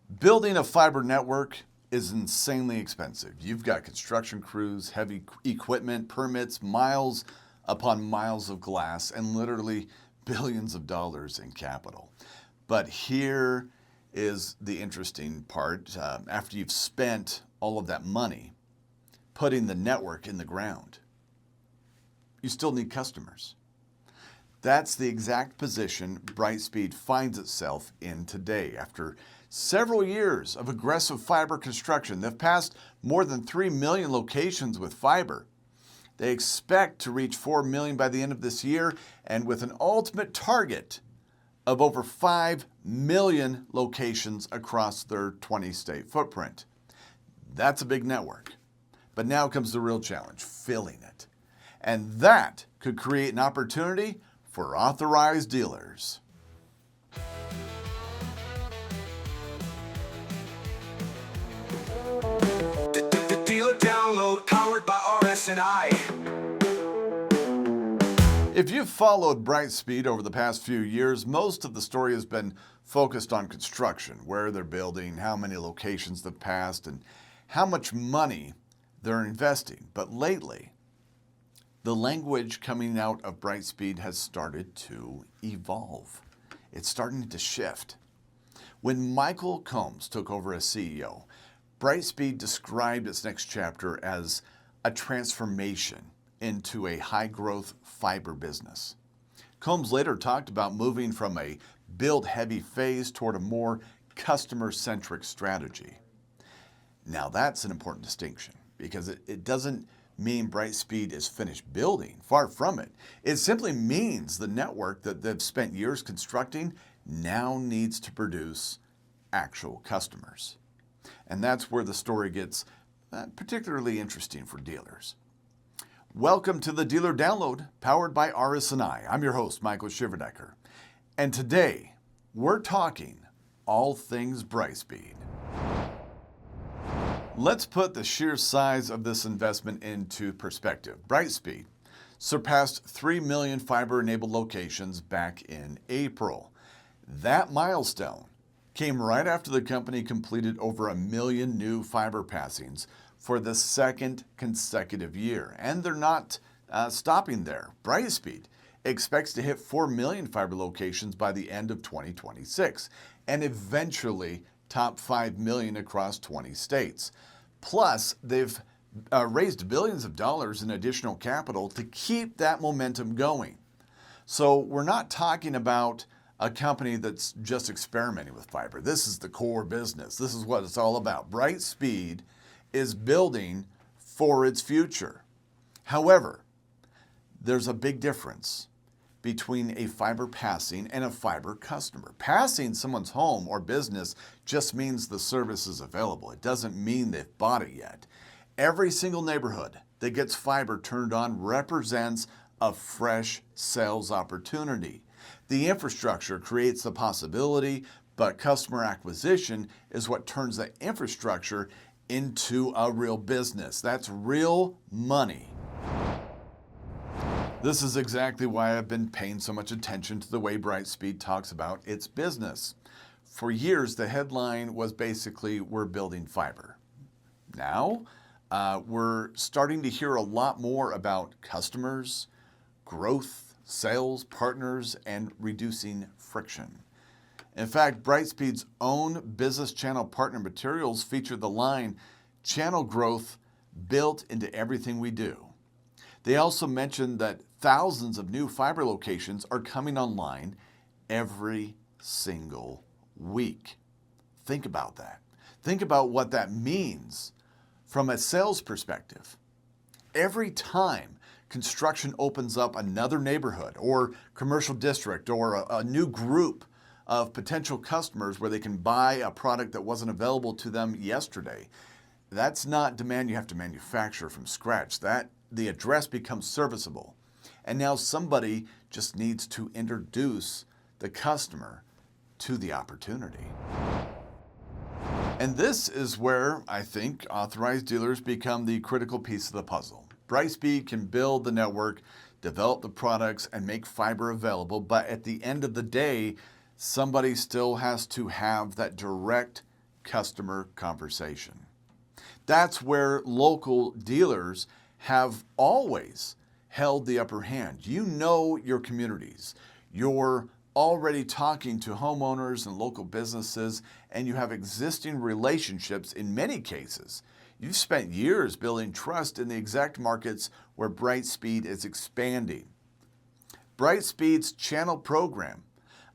Building a fiber network is insanely expensive. You've got construction crews, heavy equipment, permits, miles upon miles of glass, and literally billions of dollars in capital. But here is the interesting part. After you've spent all of that money putting the network in the ground, you still need customers. That's the exact position Brightspeed finds itself in today. After several years of aggressive fiber construction, they've passed more than 3 million locations with fiber. They expect to reach 4 million by the end of this year, and with an ultimate target of over 5 million locations across their 20-state footprint. That's a big network. But now comes the real challenge, filling it. And that could create an opportunity for authorized dealers. The dealer download powered by RS&I. If you've followed Brightspeed over the past few years, most of the story has been focused on construction, where they're building, how many locations they've passed, and how much money they're investing. But lately, the language coming out of Brightspeed has started to evolve. It's starting to shift. When Michael Combs took over as CEO, Brightspeed described its next chapter as a transformation into a high-growth fiber business. Combs later talked about moving from a build-heavy phase toward a more customer-centric strategy. Now that's an important distinction because it doesn't mean Brightspeed is finished building. Far from it. It simply means the network that they've spent years constructing now needs to produce actual customers. And that's where the story gets particularly interesting for dealers. Welcome to the Dealer Download, powered by RS&I. I'm your host, Michael Shiverdecker. And today, we're talking all things Brightspeed. Let's put the sheer size of this investment into perspective. Brightspeed surpassed 3 million fiber-enabled locations back in April. That milestone came right after the company completed over 1 million new fiber passings for the second consecutive year. And they're not stopping there. Brightspeed expects to hit 4 million fiber locations by the end of 2026 and eventually top 5 million across 20 states. Plus, they've raised billions of dollars in additional capital to keep that momentum going. So we're not talking about a company that's just experimenting with fiber. This is the core business. This is what it's all about. Brightspeed is building for its future. However, there's a big difference between a fiber passing and a fiber customer. Passing someone's home or business just means the service is available. It doesn't mean they've bought it yet. Every single neighborhood that gets fiber turned on represents a fresh sales opportunity. The infrastructure creates the possibility, but customer acquisition is what turns the infrastructure into a real business. That's real money. This is exactly why I've been paying so much attention to the way Brightspeed talks about its business. For years, the headline was basically, we're building fiber. Now, we're starting to hear a lot more about customers, growth, sales, partners, and reducing friction. In fact, Brightspeed's own business channel partner materials feature the line, channel growth built into everything we do. They also mentioned that thousands of new fiber locations are coming online every single week. Think about that. Think about what that means from a sales perspective. Every time construction opens up another neighborhood or commercial district or a new group of potential customers where they can buy a product that wasn't available to them yesterday, that's not demand you have to manufacture from scratch. The address becomes serviceable. And now somebody just needs to introduce the customer to the opportunity. And this is where I think authorized dealers become the critical piece of the puzzle. Brightspeed can build the network, develop the products, and make fiber available, but at the end of the day, somebody still has to have that direct customer conversation. That's where local dealers have always held the upper hand. You know your communities. You're already talking to homeowners and local businesses, and you have existing relationships in many cases. You've spent years building trust in the exact markets where Brightspeed is expanding. Brightspeed's channel program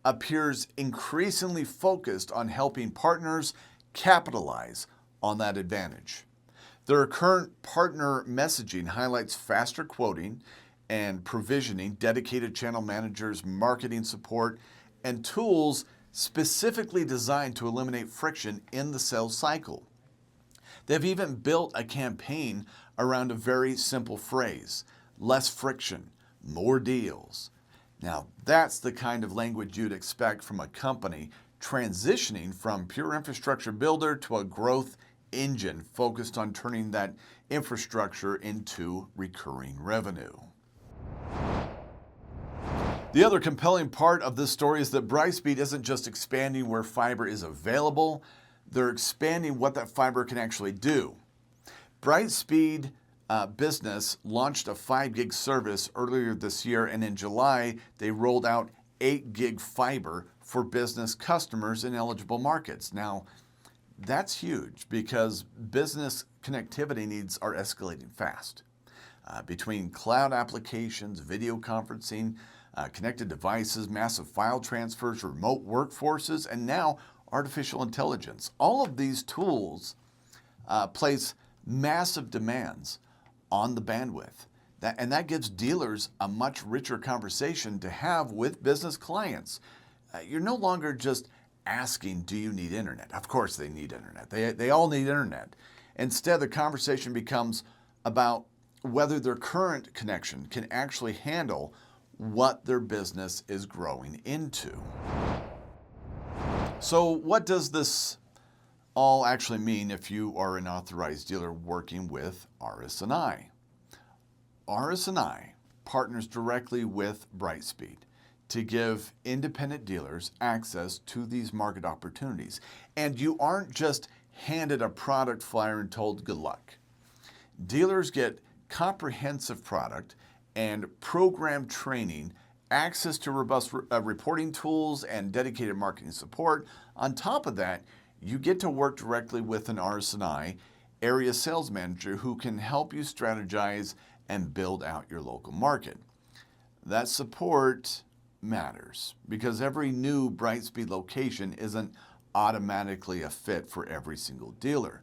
appears increasingly focused on helping partners capitalize on that advantage. Their current partner messaging highlights faster quoting and provisioning, dedicated channel managers, marketing support, and tools specifically designed to eliminate friction in the sales cycle. They've even built a campaign around a very simple phrase: less friction, more deals. Now, that's the kind of language you'd expect from a company transitioning from pure infrastructure builder to a growth engine focused on turning that infrastructure into recurring revenue. The other compelling part of this story is that Brightspeed isn't just expanding where fiber is available, they're expanding what that fiber can actually do. Brightspeed Business launched a 5 gig service earlier this year, and in July, they rolled out 8 gig fiber for business customers in eligible markets. Now, that's huge because business connectivity needs are escalating fast. Between cloud applications, video conferencing, connected devices, massive file transfers, remote workforces, and now artificial intelligence. All of these tools place massive demands on the bandwidth. That gives dealers a much richer conversation to have with business clients. You're no longer just asking, do you need internet? Of course they need internet. They all need internet. Instead, the conversation becomes about whether their current connection can actually handle what their business is growing into. So what does this all actually mean if you are an authorized dealer working with RS&I? RS&I partners directly with Brightspeed to give independent dealers access to these market opportunities. And you aren't just handed a product flyer and told good luck. Dealers get comprehensive product and program training, access to robust reporting tools, and dedicated marketing support. On top of that, you get to work directly with an RS&I area sales manager who can help you strategize and build out your local market. That support matters because every new Brightspeed location isn't automatically a fit for every single dealer.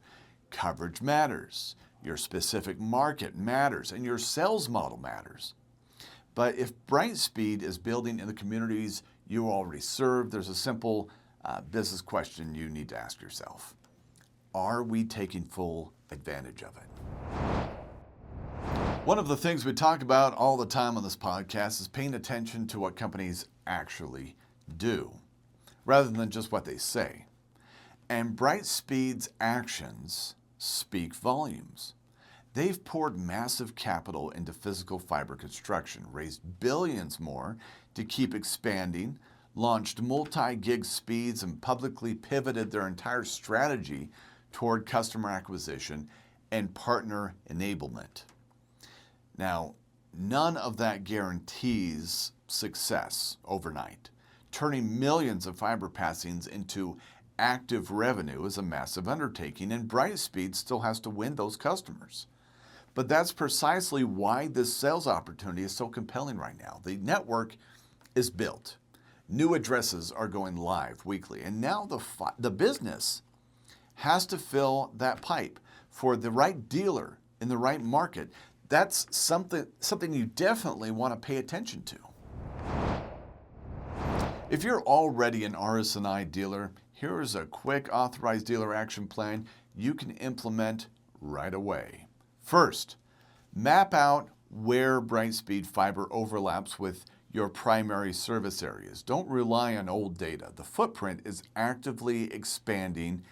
Coverage matters, your specific market matters, and your sales model matters. But if Brightspeed is building in the communities you already serve, there's a simple business question you need to ask yourself. Are we taking full advantage of it? One of the things we talk about all the time on this podcast is paying attention to what companies actually do, rather than just what they say. And Brightspeed's actions speak volumes. They've poured massive capital into physical fiber construction, raised billions more to keep expanding, launched multi-gig speeds, and publicly pivoted their entire strategy toward customer acquisition and partner enablement. Now, none of that guarantees success overnight. Turning millions of fiber passings into active revenue is a massive undertaking, and Brightspeed still has to win those customers. But that's precisely why this sales opportunity is so compelling right now. The network is built. New addresses are going live weekly, and now the business has to fill that pipe for the right dealer in the right market. That's something you definitely want to pay attention to. If you're already an RS&I dealer, here is a quick authorized dealer action plan you can implement right away. First, map out where Brightspeed fiber overlaps with your primary service areas. Don't rely on old data. The footprint is actively expanding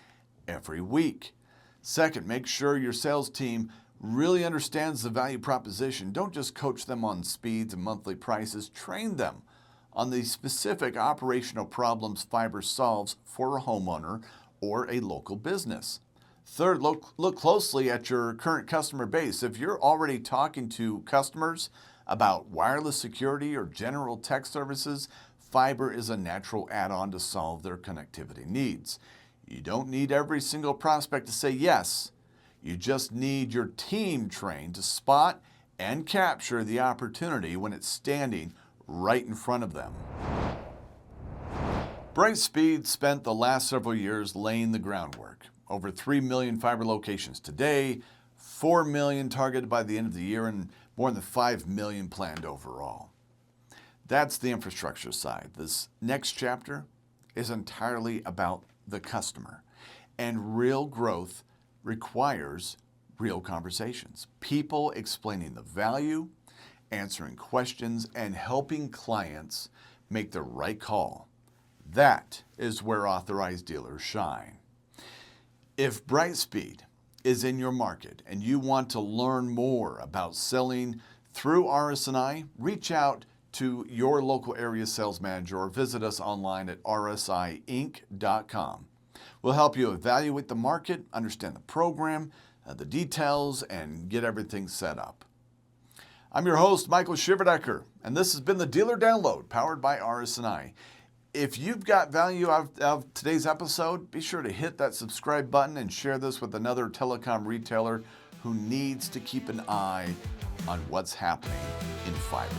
every week. Second, make sure your sales team really understands the value proposition. Don't just coach them on speeds and monthly prices. Train them on the specific operational problems fiber solves for a homeowner or a local business. Third, look closely at your current customer base. If you're already talking to customers about wireless security or general tech services, fiber is a natural add-on to solve their connectivity needs. You don't need every single prospect to say yes. You just need your team trained to spot and capture the opportunity when it's standing right in front of them. Brightspeed spent the last several years laying the groundwork. Over 3 million fiber locations today, 4 million targeted by the end of the year, and more than 5 million planned overall. That's the infrastructure side. This next chapter is entirely about the customer, and real growth requires real conversations. People explaining the value, answering questions, and helping clients make the right call. That is where Authorized Dealers shine. If Brightspeed is in your market and you want to learn more about selling through RS&I, reach out to your local area sales manager or visit us online at rsiinc.com. We'll help you evaluate the market, understand the program, the details, and get everything set up. I'm your host, Michael Shiverdecker, and this has been the Dealer Download, powered by RS&I. If you've got value out of today's episode, be sure to hit that subscribe button and share this with another telecom retailer who needs to keep an eye on what's happening in fiber.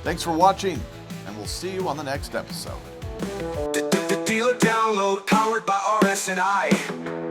Thanks for watching, and we'll see you on the next episode. The Dealer Download, powered by RS&I.